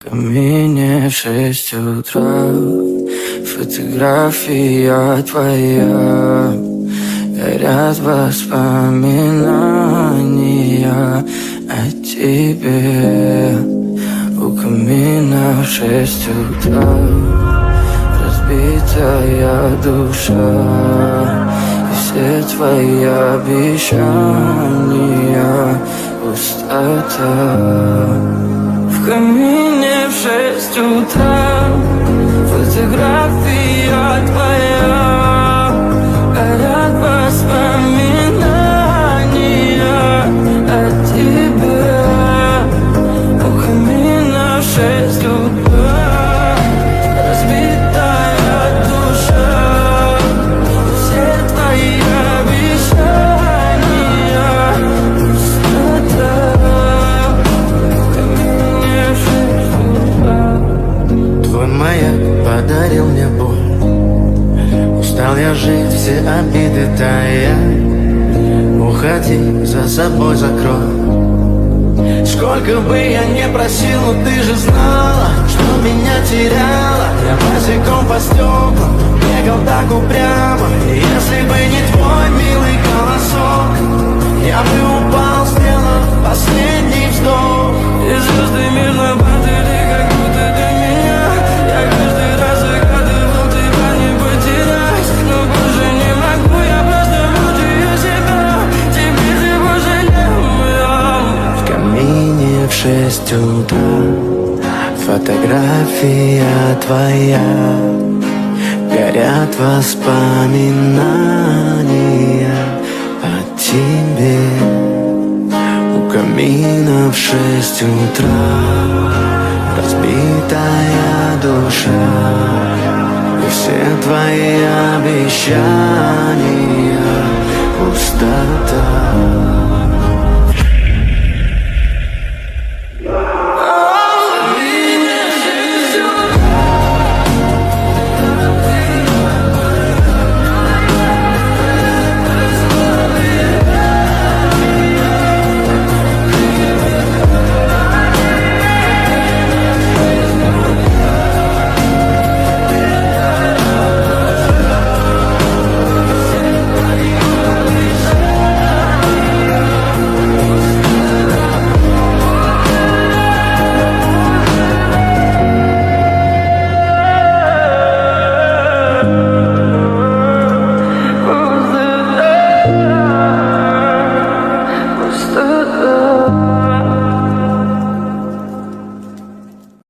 Камине в 6 утра, фотография твоя, горят воспоминания о тебе. У камина в 6 утра разбитая душа, и все твои обещания пустота. В камине в 6 утра фотография твоя, горят воспоминания о тебе. У камина в 6 утра разбитая душа, все твои обещания пустота. Твой маяк подарил мне боль, устал я жить, все обиды тая. Уходи, за собой закрой. Сколько бы я не просил, но ты же знала, что меня теряла. Я босиком по стеклам бегал так упрямо. И если бы не твой милый голосок, я бы упал, сделав последний вздох. И звезды мирно падали, как будто для меня. Я каждый раз загадывал тебя не потерять, но больше не могу, я просто мучаю себя. Теперь ты пожалел меня. В камине в 6 утра фотография твоя, горят воспоминания о тебе. У камина в 6 утра разбитая душа, и все твои обещания пустота.